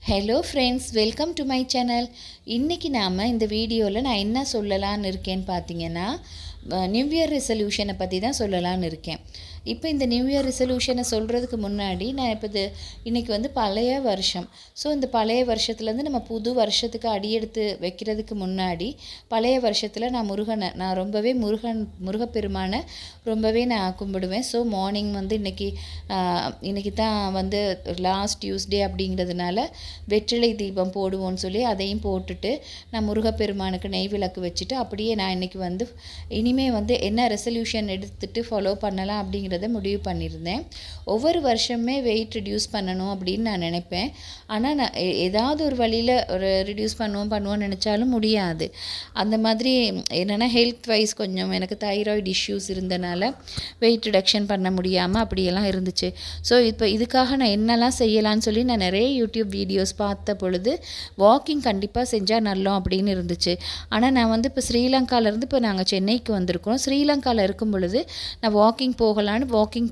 Hello friends, welcome to my channel. இன்றைக்கி நாம் இந்த வீடியோவில் நான் என்ன சொல்லலான்னு இருக்கேன்னு பார்த்தீங்கன்னா, நியூ இயர் ரெசல்யூஷனை பற்றி தான் சொல்லலான்னு இருக்கேன். இப்போ இந்த நியூ இயர் ரெசல்யூஷனை சொல்கிறதுக்கு முன்னாடி நான் இன்றைக்கி வந்து பழைய வருஷம். ஸோ இந்த பழைய வருஷத்துலேருந்து நம்ம புது வருஷத்துக்கு அடியெடுத்து வைக்கிறதுக்கு முன்னாடி பழைய வருஷத்தில் நான் ரொம்பவே முருகப்பெருமானை ரொம்பவே நான் கும்பிடுவேன். ஸோ மார்னிங் வந்து இன்றைக்கி தான் வந்து லாஸ்ட் டியூஸ்டே அப்படிங்கிறதுனால வெற்றிலை தீபம் போடுவோன்னு சொல்லி அதையும் போட்டுட்டு நான் முருகப்பெருமானுக்கு நெய் விளக்கு வச்சுட்டு அப்படியே நான் இன்றைக்கி வந்து இனிமேல் வந்து என்ன ரெசல்யூஷன் எடுத்துகிட்டு ஃபாலோ பண்ணலாம் அப்படிங்கிறத முடிவு பண்ணியிருந்தேன். ஒவ்வொரு வருஷமே வெயிட் ரிடியூஸ் பண்ணணும் அப்படின்னு நான் நினைப்பேன். ஆனால் நான் ஏதாவது ஒரு வழியில் ரிடியூஸ் பண்ணுவோன்னு நினச்சாலும் முடியாது. அந்த மாதிரி என்னென்னா ஹெல்த் வைஸ் கொஞ்சம் எனக்கு தைராய்டு இஷ்யூஸ் இருந்தனால வெயிட் ரிடக்ஷன் பண்ண முடியாமல் அப்படியெல்லாம் இருந்துச்சு. ஸோ இப்போ இதுக்காக நான் என்னெல்லாம் செய்யலான்னு சொல்லி நான் நிறைய யூடியூப் வீடியோஸ் பார்த்த பொழுது வாக்கிங் கண்டிப்பாக செஞ்சால் நல்லோம் அப்படின்னு இருந்துச்சு. ஆனால் நான் வந்து இப்போ ஸ்ரீலங்காவிலேருந்து இப்போ நாங்கள் சென்னைக்கு வந்திருக்கோம். ஸ்ரீலங்காவில் இருக்கும் பொழுது நான் வாக்கிங்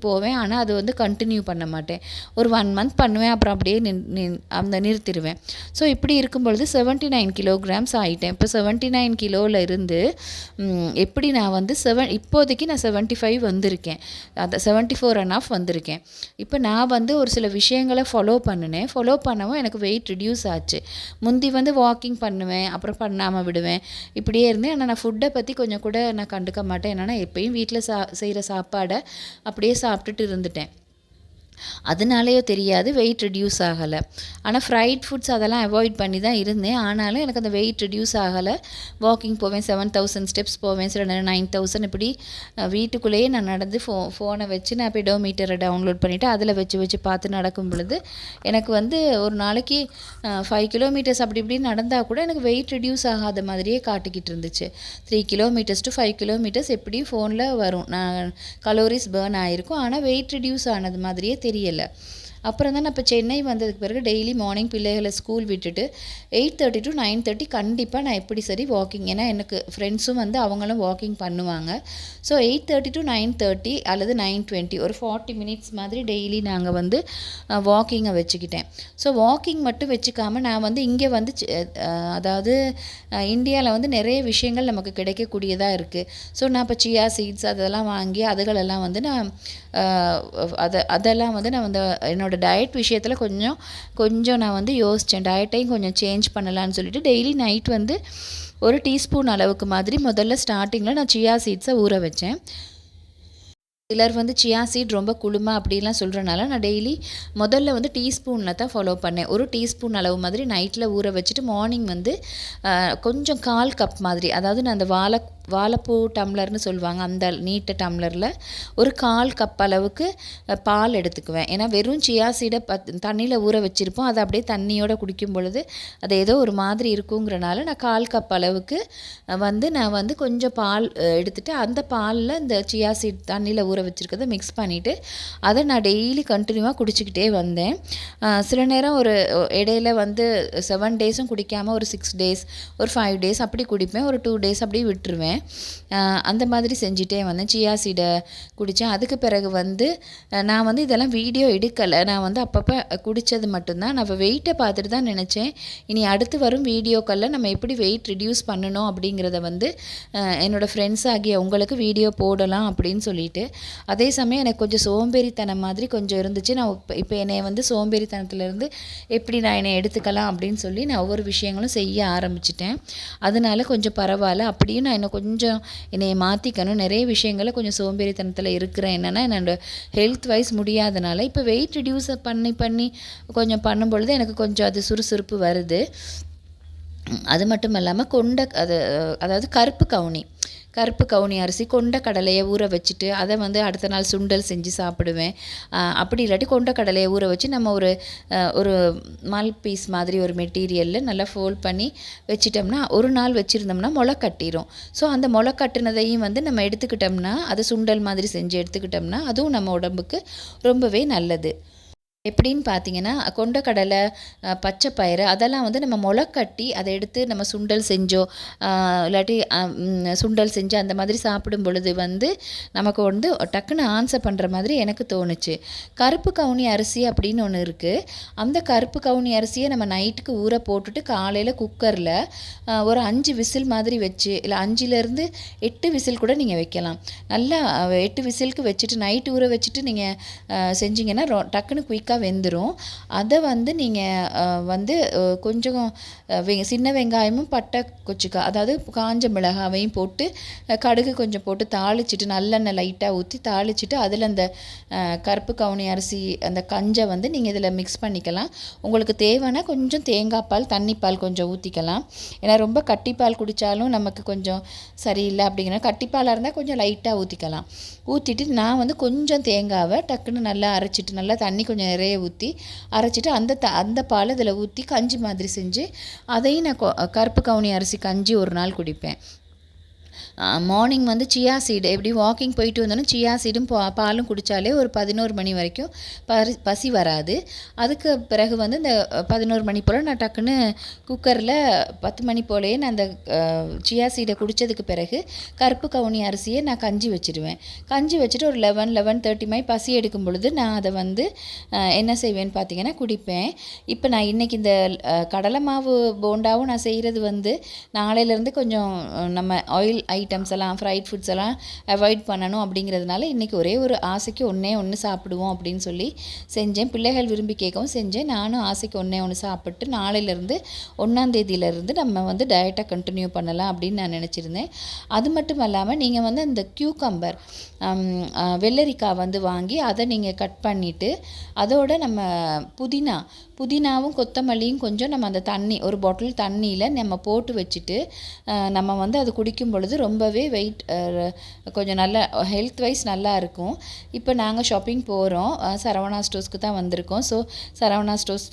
போவேன். ஆனால் அது வந்து கண்டினியூ பண்ண மாட்டேன். ஒரு 1 மந்த் பண்ணுவேன், அப்புறம் அப்படியே நிறுத்திடுவேன். ஸோ இப்படி இருக்கும் பொழுது 79 கிலோகிராம்ஸ் ஆகிட்டேன். இப்போ 79 கிலோவில் இருந்து எப்படி நான் வந்து இப்போதைக்கு நான் 75 வந்திருக்கேன். அதை 74.5 வந்திருக்கேன். இப்போ நான் வந்து ஒரு சில விஷயங்களை ஃபாலோ பண்ணவும் எனக்கு வெயிட் ரிடியூஸ் ஆச்சு. முந்தி வந்து வாக்கிங் பண்ணுவேன், அப்புறம் பண்ணாமல் விடுவேன், இப்படியே இருந்தேன். ஆனால் நான் ஃபுட்டை பற்றி கொஞ்சம் கூட நான் கண்டுக்க மாட்டேன். என்னென்னா எப்பயும் வீட்டில் செய்கிற சாப்பாடை அப்படியே சாப்பிட்டுட்டு இருந்துட்டேன். அதனாலேயோ தெரியாது வெயிட் ரிடியூஸ் ஆகலை. ஆனால் ஃப்ரைட் ஃபுட்ஸ் அதெல்லாம் அவாய்ட் பண்ணி தான் இருந்தேன். ஆனாலும் எனக்கு அந்த வெயிட் ரிடியூஸ் ஆகலை. வாக்கிங் போவேன், 7000 ஸ்டெப்ஸ் போவேன், சில நேரம் 9000. இப்படி வீட்டுக்குள்ளேயே நான் நடந்து ஃபோனை வச்சு நான் பெடோமீட்டரை டவுன்லோட் பண்ணிவிட்டு அதில் வச்சு பார்த்து நடக்கும் பொழுது எனக்கு வந்து ஒரு நாளைக்கு 5 கிலோமீட்டர்ஸ் அப்படி இப்படி நடந்தால் கூட எனக்கு வெயிட் ரிடியூஸ் ஆகாத மாதிரியே காட்டிக்கிட்டு இருந்துச்சு. 3 கிலோமீட்டர்ஸ் to 5 கிலோமீட்டர்ஸ் எப்படியும் ஃபோனில் வரும், நான் கலோரிஸ் பேர்ன் ஆகிருக்கும். ஆனால் வெயிட் ரிடியூஸ் ஆனது மாதிரியே தெரியலை. அப்புறம் தான் நான் இப்போ சென்னை வந்ததுக்கு பிறகு டெய்லி மார்னிங் பிள்ளைகளை ஸ்கூல் விட்டுட்டு 8:30 to 9:30 கண்டிப்பாக நான் எப்படி சரி வாக்கிங், ஏன்னா எனக்கு ஃப்ரெண்ட்ஸும் வந்து அவங்களும் வாக்கிங் பண்ணுவாங்க. ஸோ 8:30 to 9:30 அல்லது 9:20 ஒரு 40 மினிட்ஸ் மாதிரி டெய்லி நாங்கள் வந்து வாக்கிங்கை வச்சுக்கிட்டேன். ஸோ வாக்கிங் மட்டும் வச்சுக்காமல் நான் வந்து இங்கே வந்து அதாவது இந்தியாவில் வந்து நிறைய விஷயங்கள் நமக்கு கிடைக்கக்கூடியதாக இருக்குது. ஸோ நான் இப்போ சியா சீட்ஸ் அதெல்லாம் வாங்கி அதுகளெல்லாம் வந்து நான் அதெல்லாம் வந்து நான் வந்து என்னோடய டயட் விஷயத்தில் கொஞ்சம் நான் வந்து யோசித்தேன். டயட்டையும் கொஞ்சம் சேஞ்ச் பண்ணலான்னு சொல்லிட்டு டெய்லி நைட் வந்து 1 டீஸ்பூன் அளவுக்கு மாதிரி முதல்ல ஸ்டார்டிங்கில் நான் சியா சீட்ஸை ஊற வச்சேன். சிலர் வந்து சியா சீட் ரொம்ப குளுமா அப்படிலாம் சொல்கிறனால நான் டெய்லி முதல்ல வந்து டீஸ்பூனில் தான் ஃபாலோ பண்ணேன். 1 டீஸ்பூன் அளவு மாதிரி நைட்டில் ஊற வச்சுட்டு மார்னிங் வந்து கொஞ்சம் 1/4 கப் மாதிரி, அதாவது நான் அந்த வாழைப்பூ டம்ளர்னு சொல்லுவாங்க, அந்த நீட்ட டம்ளரில் ஒரு 1/4 கப் அளவுக்கு பால் எடுத்துக்குவேன். ஏன்னா வெறும் சியா சீடை தண்ணியில் ஊற வச்சுருப்போம், அதை அப்படியே தண்ணியோடு குடிக்கும் பொழுது அது ஏதோ ஒரு மாதிரி இருக்குங்கிறனால நான் 1/4 கப் அளவுக்கு வந்து நான் வந்து கொஞ்சம் பால் எடுத்துகிட்டு அந்த பாலில் இந்த சியா சீட் தண்ணியில் ஊற வச்சுருக்கதை மிக்ஸ் பண்ணிவிட்டு அதை நான் டெய்லி கண்டினியூவாக குடிச்சிக்கிட்டே வந்தேன். சில நேரம் ஒரு இடையில வந்து 7 டேஸும் குடிக்காமல் ஒரு 6 டேஸ் ஒரு 5 டேஸ் அப்படி குடிப்பேன், ஒரு 2 டேஸ் அப்படியே விட்டுருவேன். அந்த மாதிரி செஞ்சுட்டே வந்தேன். சியா சீடை குடித்தேன். அதுக்கு பிறகு வந்து நான் வந்து இதெல்லாம் வீடியோ எடுக்கலை, நான் வந்து அப்பப்போ குடித்தது மட்டும்தான். நான் இப்போ வெயிட்டை பார்த்துட்டு தான் நினச்சேன் இனி அடுத்து வரும் வீடியோக்களில் நம்ம எப்படி வெயிட் ரிடியூஸ் பண்ணணும் அப்படிங்கிறத வந்து என்னோடய ஃப்ரெண்ட்ஸ் ஆகிய உங்களுக்கு வீடியோ போடலாம் அப்படின்னு சொல்லிட்டு. அதே சமயம் எனக்கு கொஞ்சம் சோம்பேறித்தனம் மாதிரி கொஞ்சம் இருந்துச்சு. நான் இப்போ என்னை வந்து சோம்பேறித்தனத்துலேருந்து எப்படி நான் என்னை எடுத்துக்கலாம் அப்படின்னு சொல்லி நான் ஒவ்வொரு விஷயங்களும் செய்ய ஆரம்பிச்சிட்டேன். அதனால கொஞ்சம் பரவாயில்ல. அப்படியும் நான் இன்னும் கொஞ்சம் என்னை மாற்றிக்கணும். நிறைய விஷயங்களில் கொஞ்சம் சோம்பேறித்தனத்தில் இருக்கிறேன். என்னென்னா என்னோடய ஹெல்த் வைஸ் முடியாதனால இப்போ வெயிட் ரிடியூஸ் பண்ணி கொஞ்சம் பண்ணும்பொழுது எனக்கு கொஞ்சம் அது சுறுசுறுப்பு வருது. அது மட்டும் இல்லாமல் அதாவது கருப்பு கவுனி அரிசி கொண்ட கடலையை ஊற வச்சுட்டு அதை வந்து அடுத்த நாள் சுண்டல் செஞ்சு சாப்பிடுவேன். அப்படி இல்லாட்டி கொண்ட கடலையை ஊற வச்சு நம்ம ஒரு மல் பீஸ் மாதிரி ஒரு மெட்டீரியலில் நல்லா ஃபோல்ட் பண்ணி வச்சிட்டோம்னா ஒரு நாள் வச்சுருந்தோம்னா முளை கட்டிடும். ஸோ அந்த முளை கட்டினதையும் வந்து நம்ம எடுத்துக்கிட்டோம்னா அதை சுண்டல் மாதிரி செஞ்சு எடுத்துக்கிட்டோம்னா அதுவும் நம்ம உடம்புக்கு ரொம்பவே நல்லது. எப்படின்னு பார்த்தீங்கன்னா, கொண்டக்கடலை, பச்சை பயிறு அதெல்லாம் வந்து நம்ம மொளக்கட்டி அதை எடுத்து நம்ம சுண்டல் செஞ்சோ, இல்லாட்டி சுண்டல் செஞ்சு அந்த மாதிரி சாப்பிடும் பொழுது வந்து நமக்கு வந்து டக்குன்னு ஆன்சர் பண்ணுற மாதிரி எனக்கு தோணுச்சு. கருப்பு கவுனி அரிசி அப்படின்னு ஒன்று இருக்குது. அந்த கருப்பு கவுனி அரிசியை நம்ம நைட்டுக்கு ஊற போட்டுட்டு காலையில் குக்கரில் ஒரு 5 விசில் மாதிரி வச்சு, இல்லை 5லேருந்து 8 விசில் கூட நீங்கள் வைக்கலாம். நல்லா 8 விசிலுக்கு வச்சுட்டு நைட்டு ஊற வச்சுட்டு நீங்கள் செஞ்சிங்கன்னா டக்குன்னு குயிக்காக வெந்துடும். அதை வந்து நீங்கள் வந்து கொஞ்சம் சின்ன வெங்காயமும் பட்டை கொச்சிக்காய், அதாவது காஞ்ச மிளகாவையும் போட்டு கடுகு கொஞ்சம் போட்டு தாளிச்சிட்டு நல்லெண்ணெய் லைட்டாக ஊற்றி தாளிச்சிட்டு அதில் அந்த கருப்பு கவுனி அரிசி அந்த கஞ்சை வந்து நீங்கள் இதில் மிக்ஸ் பண்ணிக்கலாம். உங்களுக்கு தேவைன்னா கொஞ்சம் தேங்காய் பால், தண்ணிப்பால் கொஞ்சம் ஊற்றிக்கலாம். ஏன்னா ரொம்ப கட்டிப்பால் குடித்தாலும் நமக்கு கொஞ்சம் சரியில்லை அப்படிங்கிற கட்டிப்பாலாக இருந்தால் கொஞ்சம் லைட்டாக ஊற்றிக்கலாம். ஊற்றிட்டு நான் வந்து கொஞ்சம் தேங்காவை டக்குன்னு நல்லா அரைச்சிட்டு, நல்லா தண்ணி கொஞ்சம் நிறைய ஊற்றி அரைச்சிட்டு அந்த பால் இதில் ஊற்றி கஞ்சி மாதிரி செஞ்சு அதையும் நான் கருப்பு கவுனி அரிசி கஞ்சி ஒரு நாள் குடிப்பேன். மார்னிங் வந்து சியா சீடு, எப்படி வாக்கிங் போயிட்டு வந்தோன்னா சியா சீடும் பாலும் குடித்தாலே ஒரு 11 மணி வரைக்கும் பசி வராது. அதுக்கு பிறகு வந்து இந்த 11 மணி போல் நான் டக்குன்னு குக்கரில் 10 மணி போலேயே நான் அந்த சியா சீடை குடித்ததுக்கு பிறகு கருப்பு கவுனி அரிசியை நான் கஞ்சி வச்சுடுவேன். கஞ்சி வச்சுட்டு ஒரு 11:30 மாதிரி பசி எடுக்கும் பொழுது நான் அதை வந்து என்ன செய்வேன்னு பார்த்தீங்கன்னா குடிப்பேன். இப்போ நான் இன்றைக்கி இந்த கடலை மாவு போண்டாவும் நான் செய்கிறது வந்து நாளையிலேருந்து கொஞ்சம் நம்ம ஆயில் ஐட்டம்ஸ் எல்லாம், ஃப்ரைட் ஃபுட்ஸ் எல்லாம் அவாய்ட் பண்ணணும் அப்படிங்கிறதுனால இன்றைக்கி ஒரே ஒரு ஆசைக்கு ஒன்று சாப்பிடுவோம் அப்படின்னு சொல்லி செஞ்சேன். பிள்ளைகள் விரும்பி கேட்கவும் செஞ்சேன். நானும் ஆசைக்கு ஒன்று சாப்பிட்டு நாளையிலேருந்து 1ஆம் தேதியிலேருந்து நம்ம வந்து டயட்டை கண்டினியூ பண்ணலாம் அப்படின்னு நான் நினச்சிருந்தேன். அது மட்டும் இல்லாமல் நீங்கள் வந்து அந்த கியூக்கம்பர், வெள்ளரிக்காய் வந்து வாங்கி அதை நீங்கள் கட் பண்ணிவிட்டு அதோட நம்ம புதினாவும் கொத்தமல்லியும் கொஞ்சம் நம்ம அந்த தண்ணி, ஒரு பாட்டில் தண்ணியில் நம்ம போட்டு வச்சுட்டு நம்ம வந்து அது குடிக்கும் பொழுது ரொம்பவே கொஞ்சம் நல்லா ஹெல்த் வைஸ் நல்லா இருக்கும். இப்போ நாங்கள் ஷாப்பிங் போகிறோம், சரவணா ஸ்டோர்ஸ்க்கு தான் வந்திருக்கோம். ஸோ சரவணா ஸ்டோர்ஸ்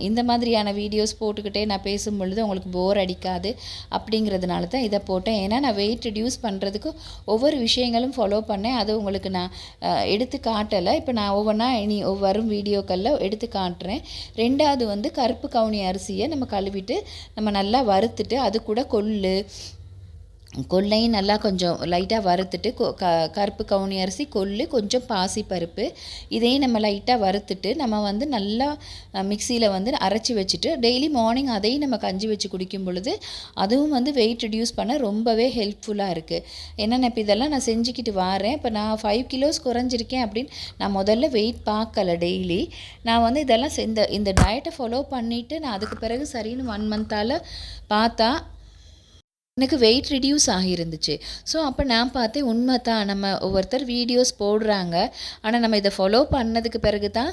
இந்த மாதிரியான வீடியோஸ் போட்டுக்கிட்டே நான் பேசும் பொழுது உங்களுக்கு போர் அடிக்காது அப்படிங்கிறதுனால தான் இதை போட்டேன். ஏன்னா நான் வெயிட் ரிடியூஸ் பண்ணுறதுக்கு ஒவ்வொரு விஷயங்களும் ஃபாலோ பண்ணேன். அது உங்களுக்கு நான் எடுத்து காட்டலை. இப்போ நான் ஒவ்வொன்றா இனி வரும் வீடியோக்களில் எடுத்து காட்டுறேன். 2வது வந்து கருப்பு கவுனி அரிசியை நம்ம கழுவிட்டு நம்ம நல்லா வறுத்துட்டு அது கூட கொள்ளையும் நல்லா கொஞ்சம் லைட்டாக வறுத்துட்டு கருப்பு கவுனி அரிசி, கொள்ளு, கொஞ்சம் பாசிப்பருப்பு இதையும் நம்ம லைட்டாக வறுத்துட்டு நம்ம வந்து நல்லா மிக்சியில் வந்து அரைச்சி வச்சுட்டு டெய்லி மார்னிங் அதையும் நம்ம கஞ்சி வச்சு குடிக்கும் பொழுது அதுவும் வந்து வெயிட் ரிடியூஸ் பண்ண ரொம்பவே ஹெல்ப்ஃபுல்லாக இருக்குது. ஏன்னா நான் இப்போ இதெல்லாம் நான் செஞ்சுக்கிட்டு வரேன். இப்போ நான் 5 கிலோஸ் குறைஞ்சிருக்கேன் அப்படின்னு நான் முதல்ல வெயிட் பார்க்கல. டெய்லி நான் வந்து இதெல்லாம் இந்த டயட்டை ஃபாலோ பண்ணிவிட்டு நான் அதுக்கு பிறகு சரின்னு 1 மந்த்தால் பார்த்தா எனக்கு வெயிட் ரிடியூஸ் ஆகியிருந்துச்சு. ஸோ அப்போ நான் பார்த்தேன், உண்மை தான், நம்ம ஒவ்வொருத்தர் வீடியோஸ் போடுறாங்க, ஆனால் நம்ம இதை ஃபாலோ பண்ணதுக்கு பிறகு தான்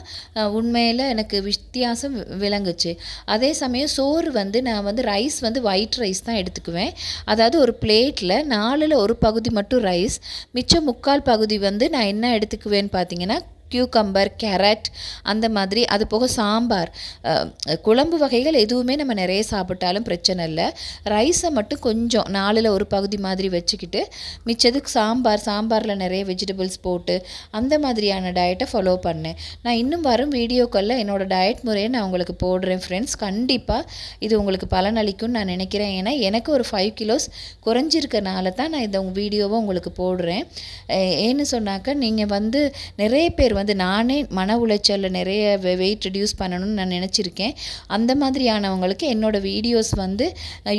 உண்மையில் எனக்கு வித்தியாசம் விளங்குச்சு. அதே சமயம் சோறு வந்து நான் வந்து ரைஸ் வந்து ஒயிட் ரைஸ் தான் எடுத்துக்குவேன். அதாவது ஒரு பிளேட்டில் 4ல் ஒரு பகுதி மட்டும் ரைஸ், மிச்சம் 3/4 பகுதி வந்து நான் என்ன எடுத்துக்குவேன்னு பார்த்தீங்கன்னா கியூக்கம்பர், கேரட் அந்த மாதிரி. அது போக சாம்பார், குழம்பு வகைகள் எதுவுமே நம்ம நிறைய சாப்பிட்டாலும் பிரச்சனை இல்லை. ரைஸை மட்டும் கொஞ்சம் 4ல் ஒரு பகுதி மாதிரி வச்சுக்கிட்டு மிச்சதுக்கு சாம்பாரில் நிறைய வெஜிடபிள்ஸ் போட்டு அந்த மாதிரியான டயட்டை ஃபாலோ பண்ணேன். நான் இன்னும் வரும் வீடியோக்களில் என்னோடய டயட் முறையை நான் உங்களுக்கு போடுறேன் ஃப்ரெண்ட்ஸ். கண்டிப்பாக இது உங்களுக்கு பலனளிக்கும்னு நான் நினைக்கிறேன். ஏன்னா எனக்கு ஒரு 5 கிலோஸ் குறைஞ்சிருக்கனால தான் நான் இந்த வீடியோவை உங்களுக்கு போடுறேன். ஏன்னு சொன்னாக்க நீங்கள் வந்து நிறைய பேர் வந்து நானே மன உளைச்சலில் நிறைய வெயிட் ரிடியூஸ் பண்ணணும்னு நான் நினச்சிருக்கேன். அந்த மாதிரியானவங்களுக்கு என்னோடய வீடியோஸ் வந்து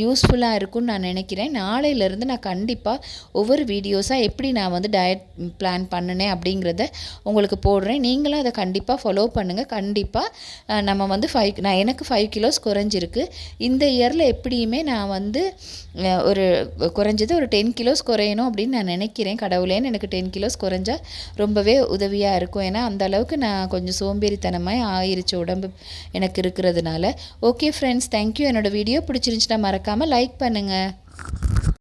யூஸ்ஃபுல்லாக இருக்கும்னு நான் நினைக்கிறேன். நாளையிலேருந்து நான் கண்டிப்பாக ஒவ்வொரு வீடியோஸாக எப்படி நான் வந்து டயட் பிளான் பண்ணினேன் அப்படிங்கிறத உங்களுக்கு போடுறேன். நீங்களும் அதை கண்டிப்பாக ஃபாலோ பண்ணுங்கள். கண்டிப்பாக நம்ம வந்து எனக்கு 5 கிலோஸ் குறைஞ்சிருக்கு. இந்த இயரில் எப்படியுமே நான் வந்து குறைஞ்சது ஒரு 10 கிலோஸ் குறையணும் அப்படின்னு நான் நினைக்கிறேன். கடவுளேன்னு எனக்கு 10 கிலோஸ் குறைஞ்சா ரொம்பவே உதவியாக இருக்கும். ஏன்னா அந்த அளவுக்கு நான் கொஞ்சம் சோம்பேறித்தனமாக ஆயிருச்சு உடம்பு எனக்கு இருக்கிறதுனால. Okay friends, thank you. என்னோடய வீடியோ பிடிச்சிருந்துச்சுன்னா மறக்காமல் லைக் பண்ணுங்கள்.